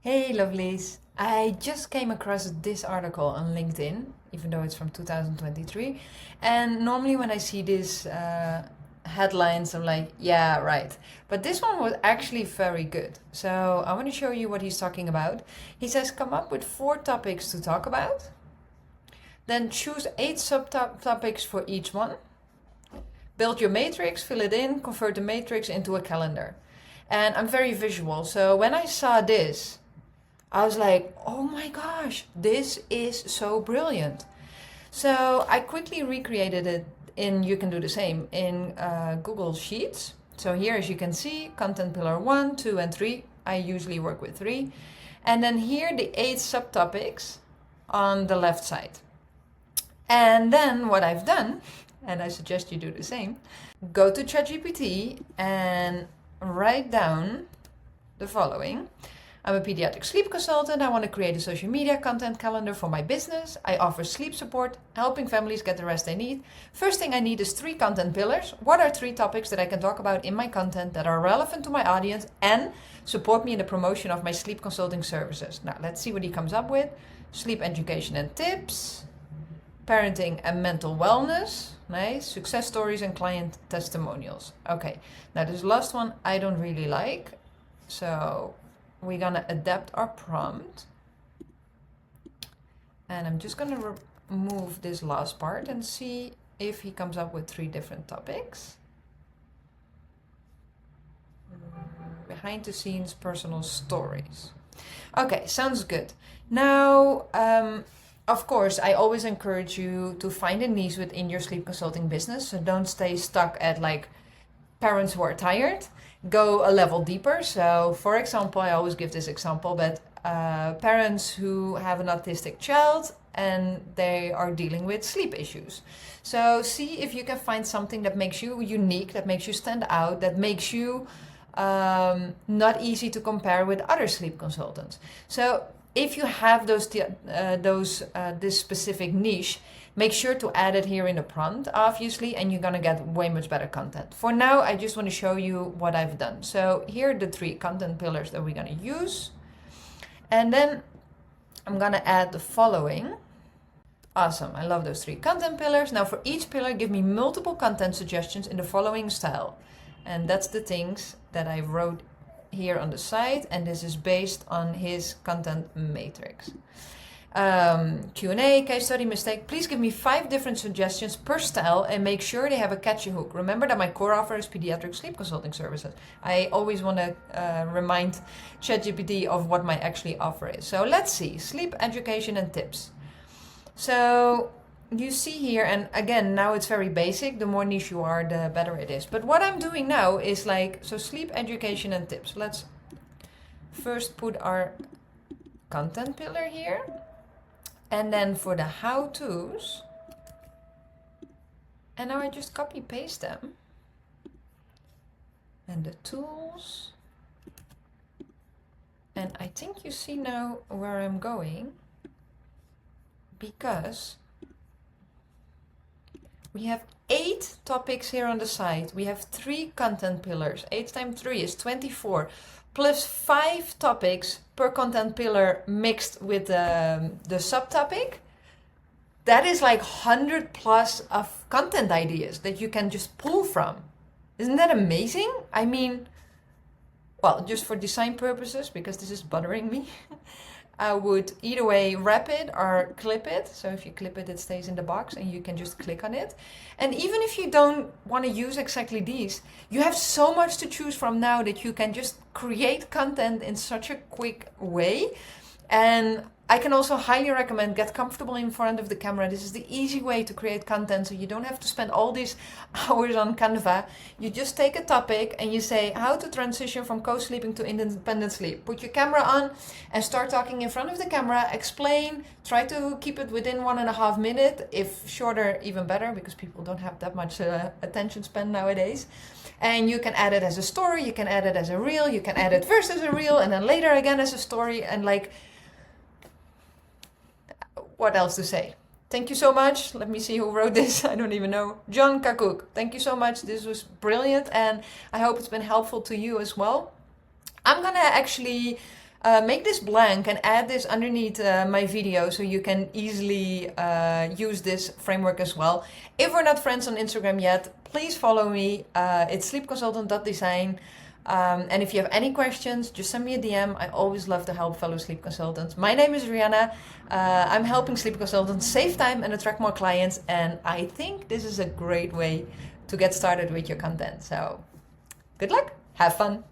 Hey lovelies! I just came across this article on LinkedIn, even though it's from 2023. And normally when I see these headlines, I'm like, yeah, right. But this one was actually very good. So I want to show you what he's talking about. He says, come up with 4 topics to talk about. Then choose 8 subtopics for each one. Build your matrix, fill it in, convert the matrix into a calendar. And I'm very visual. So when I saw this, I was like, oh my gosh, this is so brilliant. So I quickly recreated it you can do the same, in Google Sheets. So here, as you can see, content pillar 1, 2, and 3. I usually work with 3. And then here, the 8 subtopics on the left side. And then what I've done, and I suggest you do the same, go to ChatGPT and write down the following. I'm a pediatric sleep consultant. I want to create a social media content calendar for my business. I offer sleep support, helping families get the rest they need. First thing I need is 3 content pillars. What are 3 topics that I can talk about in my content that are relevant to my audience and support me in the promotion of my sleep consulting services? Now, let's see what he comes up with. Sleep education and tips, parenting and mental wellness. Nice. Success stories and client testimonials. Okay. Now, this last one I don't really like. So we're gonna adapt our prompt, and I'm just gonna remove this last part and see if he comes up with 3 different topics. Behind the scenes personal stories. Okay, sounds good. Now, of course, I always encourage you to find a niche within your sleep consulting business, so don't stay stuck at like parents who are tired. Go a level deeper. So, for example, I always give this example, but parents who have an autistic child and they are dealing with sleep issues. So, see if you can find something that makes you unique, that makes you stand out, that makes you not easy to compare with other sleep consultants. So, if you have this specific niche, make sure to add it here in the prompt, obviously, and you're gonna get way much better content. For now, I just want to show you what I've done. So here are the 3 content pillars that we're gonna use. And then I'm gonna add the following. Awesome, I love those 3 content pillars. Now for each pillar, give me multiple content suggestions in the following style. And that's the things that I wrote here on the side, and this is based on his content matrix. Q&A, case study, mistake. Please give me 5 different suggestions per style and make sure they have a catchy hook. Remember that my core offer is pediatric sleep consulting services. I always want to remind ChatGPT of what my actually offer is. So let's see, sleep education and tips. So you see here, and again, now it's very basic. The more niche you are, the better it is. But what I'm doing now is like, so sleep education and tips. Let's first put our content pillar here. And then for the how-tos, and now I just copy paste them. And the tools. And I think you see now where I'm going, because we have 8 topics here on the side. We have 3 content pillars. 8 times 3 is 24. Plus 5 topics per content pillar mixed with the subtopic. That is like 100 plus of content ideas that you can just pull from. Isn't that amazing? I mean, well, just for design purposes, because this is bothering me, I would either way wrap it or clip it. So if you clip it, it stays in the box and you can just click on it. And even if you don't want to use exactly these, you have so much to choose from now that you can just create content in such a quick way. And I can also highly recommend get comfortable in front of the camera. This is the easy way to create content, so you don't have to spend all these hours on Canva. You just take a topic and you say how to transition from co-sleeping to independent sleep. Put your camera on and start talking in front of the camera. Explain. Try to keep it within 1.5 minutes. If shorter, even better, because people don't have that much attention span nowadays. And you can add it as a story. You can add it as a reel. You can add it first as a reel and then later again as a story. And like, what else to say? Thank you so much. Let me see who wrote this. I don't even know. John Kakuk. Thank you so much. This was brilliant, and I hope it's been helpful to you as well. I'm gonna actually make this blank and add this underneath my video so you can easily use this framework as well. If we're not friends on Instagram yet, please follow me. It's sleepconsultant.design. And if you have any questions, just send me a DM. I always love to help fellow sleep consultants. My name is Rihanna. I'm helping sleep consultants save time and attract more clients. And I think this is a great way to get started with your content. So good luck. Have fun.